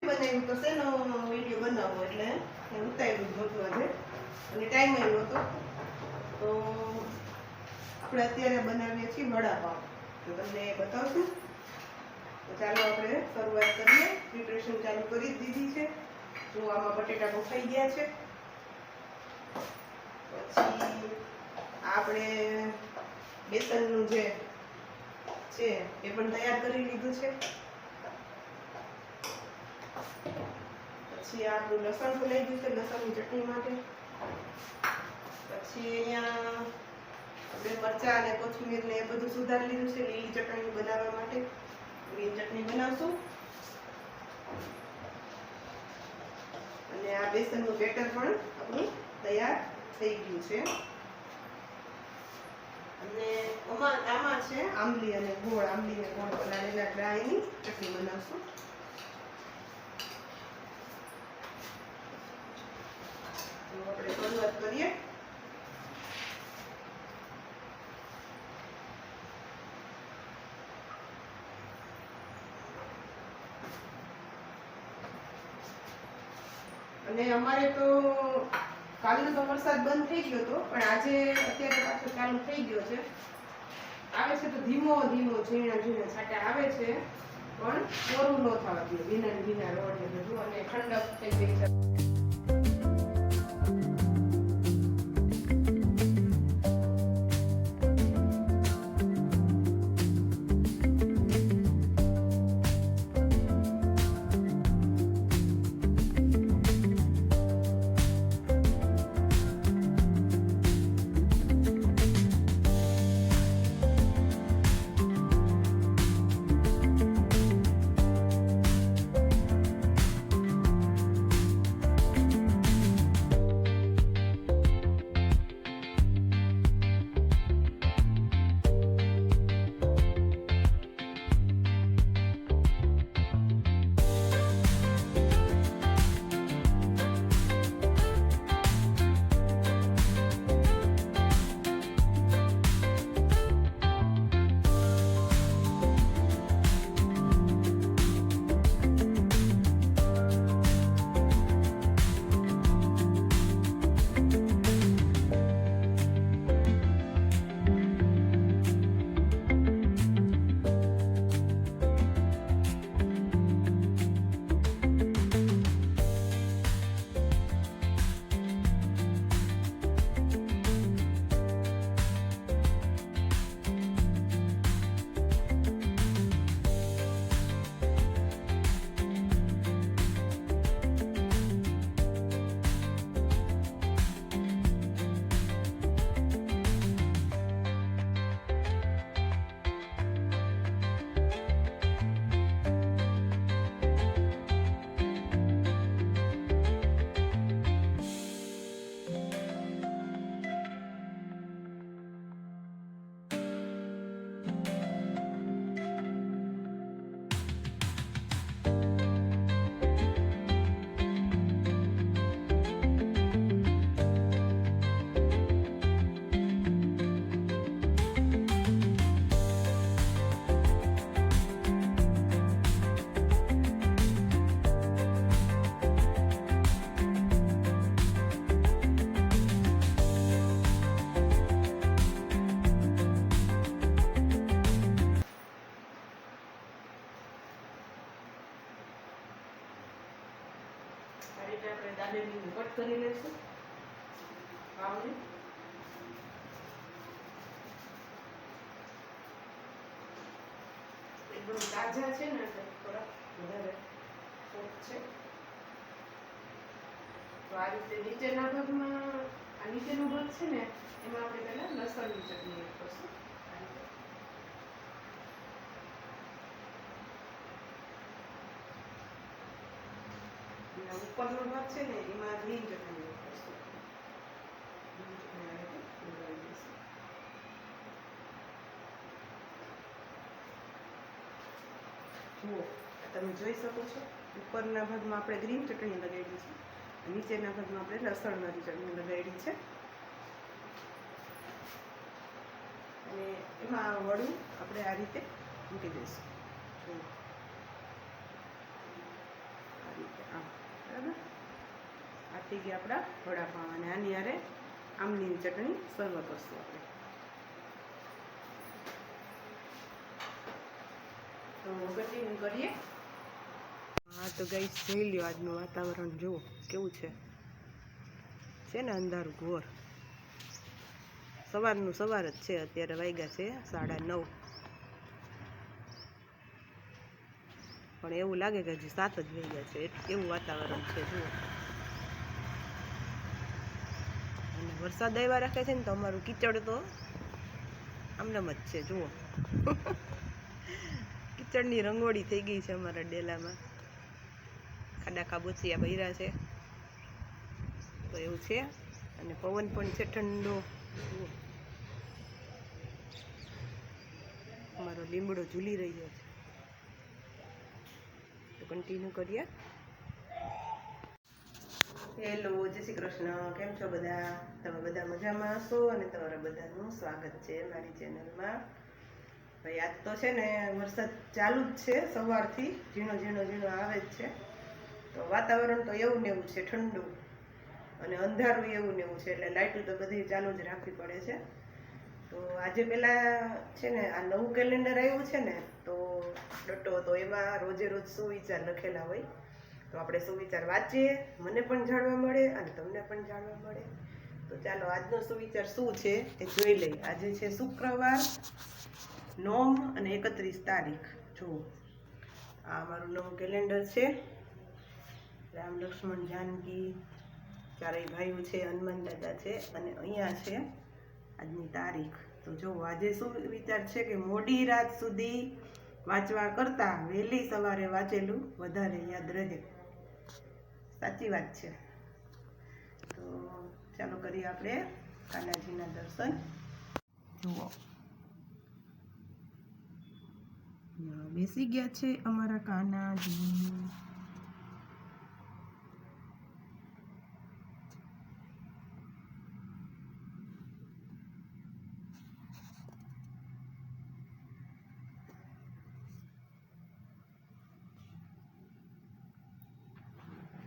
બનાવ્યું તો શેનો વિડીયો બનાવવો એટલે ઉતાર્યું નહોતું આજે અને ટાઈમ આવ્યો હતો તો આપણે અત્યારે બનાવીએ છીએ વડાપાવ તો તમને બતાવશું તો ચાલો આપણે શરૂઆત કરીએ પ્રિપરેશન ચાલુ કરી જ દીધી છે જો આમાં બટેટા બફાઈ ગયા છે પછી આપણે બેસનનું જે છે એ પણ તૈયાર કરી લીધું છે પછી આપણું લસણ ફોલાઈ ગયું છે લસણની ચટણી માટે પછી અહીંયા આપણે મરચાં અને કોથમીર ને એ બધું સુધારી લીધું છે લીલી ચટણી બનાવવા માટે ગ્રીન ચટણી બનાવશું અને આ બેસનનું બેટર પણ આપણું તૈયાર થઈ ગયું છે અને આમાં છે આંબલી અને ગોળ પલાળેલા ડ્રાયની ચટણી બનાવશું તો આપણે શરૂઆત કરીએ અને અમારે તો કાલનો તો વરસાદ બંધ થઈ ગયો હતો પણ આજે અત્યારે પાછો ચાલુ થઈ ગયો છે આવે છે તો ધીમો ધીમો ઝીણા છાંટા આવે છે પણ કોરું ન થવા દે ભીના રોડ ને બધું અને ઠંડક થઈ ગઈ છે આપણે દાબેલીનું કટ કરી લઈશું પાવને એકદમ તાજા છે ને એટલે થોડા વધારે સોફ્ટ છે તો આ રીતે નીચેના ભાગમાં આ નીચેનો ભાગ છે ને એમાં આપણે પહેલા લસણની ચટણી એડ કરશું ઉપરનો ભાગ છે ને એમાં ગ્રીન ચટણી એડ કરશું જુઓ તમે જોઈ શકો છો ઉપરના ભાગમાં આપણે ગ્રીન ચટણી લગાવી છે નીચેના ભાગમાં આપણે લસણવાળી ચટણી લગાવી છે અને એમાં વડું આપણે આ રીતે મૂકી દઈશું થઈ ગયા આપણા વડાપાઉં અને આની હારે આમલીની ચટણી સર્વ કરશું આપણે. તો કન્ટિન્યુ કરીએ. હા તો ગાઈસ જોઈ લ્યો આજનું વાતાવરણ જુઓ કેવું છે ને અંધારું ઘોર. સવારનું સવાર જ છે, અત્યારે વાગ્યા છે 9:30, પણ એવું લાગે કે હજી 7 જ વાગ્યા છે, એવું વાતાવરણ છે જુઓ. અને વરસાદ આવ્યા રાખે છે ને તો અમારું કીચડ તો આમનામ જ છે જુઓ. કીચડની રંગોળી થઈ ગઈ છે અમારા ડેલામાં, ખાડા ખાબોચિયા ભર્યા છે તો એવું છે. અને પવન પણ છે ઠંડો. અમારો લીમડો ઝૂલી રહ્યો છે. તો કન્ટિન્યુ કરીએ. હેલો, જય શ્રી કૃષ્ણ. કેમ છો બધા? તમે બધા મજામાં હશો અને તમારા બધાનું સ્વાગત છે મારી ચેનલમાં. ભાઈ આજ તો છે ને વરસાદ ચાલુ જ છે, સવારથી ઝીણો ઝીણો આવે જ છે. તો વાતાવરણ તો એવું ને એવું છે, ઠંડુ અને અંધારું એવું ને એવું છે, એટલે લાઇટો તો બધી ચાલુ જ રાખવી પડે છે. તો આજે પેલા છે ને આ નવું કેલેન્ડર આવ્યું છે ને, તો ડટો તો એમાં રોજે રોજ સુવિચાર લખેલા હોય, તો આપણે સુવિચાર વાંચીએ, મને પણ જાણવા મળે અને તમને પણ જાણવા મળે. તો ચાલો આજનો સુવિચાર શું છે એ જોઈ લઈએ. આજે છે શુક્રવાર 9 અને 31 તારીખ. જુઓ આ અમારું નવું કેલેન્ડર છે. રામ લક્ષ્મણ જાનકી ચારેય ભાઈઓ છે, હનુમાન દાદા છે અને અહીંયા છે આજની તારીખ. તો જો આજે શું વિચાર છે કે મોડી રાત સુધી વાંચવા કરતા વહેલી સવારે વાંચેલું વધારે યાદ રહે. સાચી વાત છે. તો ચાલો કરીએ આપણે કાનાજીના દર્શન. જુઓ બેસી ગયા છે અમારા કાનાજી.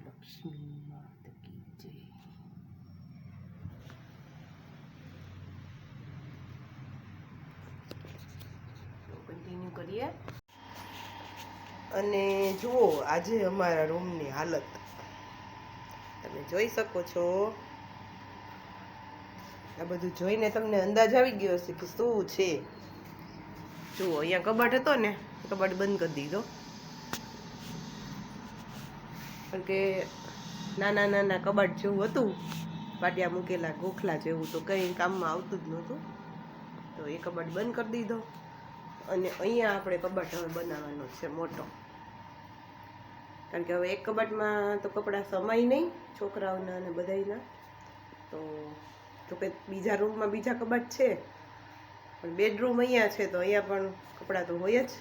લક્ષ્મી માત કી જય. કન્ટિન્યુ કરીએ. અને જુઓ આજે અમારા રૂમની હાલત તમે જોઈ શકો છો. આ બધું જોઈને તમને અંદાજ આવી ગયો હશે કે શું છે. જુઓ અહીંયા કબાટ હતો ને, કબાટ બંધ કરી દીધો, કારણ કે નાના નાના કબાટ જેવું હતું, પાટિયા મૂકેલા ગોખલા જેવું, તો કંઈ કામમાં આવતું જ નહોતું. તો એ કબાટ બંધ કરી દીધો અને અહીંયા આપણે કબાટ હવે બનાવવાનો છે મોટો, કારણ કે હવે એક કબાટમાં તો કપડાં સમાય નહીં છોકરાઓના અને બધાયના. તો જોકે બીજા રૂમમાં બીજા કબાટ છે, પણ બેડરૂમ અહીંયા છે, તો અહીંયા પણ કપડાં તો હોય જ,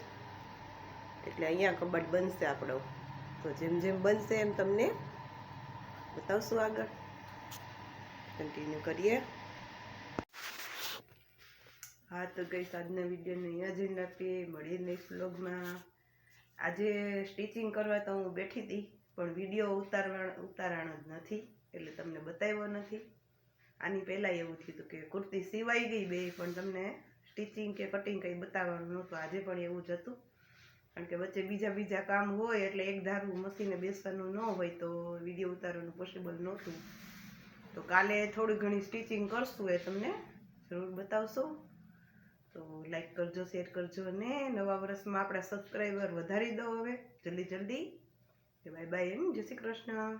એટલે અહીંયા કબાટ બનશે આપણો. તો જેમ જેમ બનશે એમ તમને બતાવશું આગળ. કન્ટિન્યુ કરીએ. હા તો ગાઈસ આજના વિડીયોને અહીંયા જ રાખીએ. મળીએ નેક્સ્ટ વ્લોગમાં. આજે સ્ટિચિંગ કરવા તો હું બેઠી હતી, પણ વિડીયો ઉતારાણ જ નથી, એટલે તમને બતાવ્યો નથી. આની પહેલાં એવું થયું હતું કે કુર્તી સિવાઈ ગઈ બે, પણ તમને સ્ટિચિંગ કે કટિંગ કંઈ બતાવવાનું નહોતું. આજે પણ એવું જ હતું, કારણ કે વચ્ચે બીજા કામ હોય, એટલે એક ધારું મશીને બેસવાનું ન હોય તો વિડીયો ઉતારવાનું પોસિબલ નહોતું. તો કાલે થોડી ઘણી સ્ટિચિંગ કરશું, એ તમને જરૂર બતાવશું. તો લાઈક કરજો, શેર કરજો અને નવા વર્ષમાં આપણા સબસ્ક્રાઈબર વધારી દો હવે જલ્દી. બાય બાય, જય શ્રી કૃષ્ણ.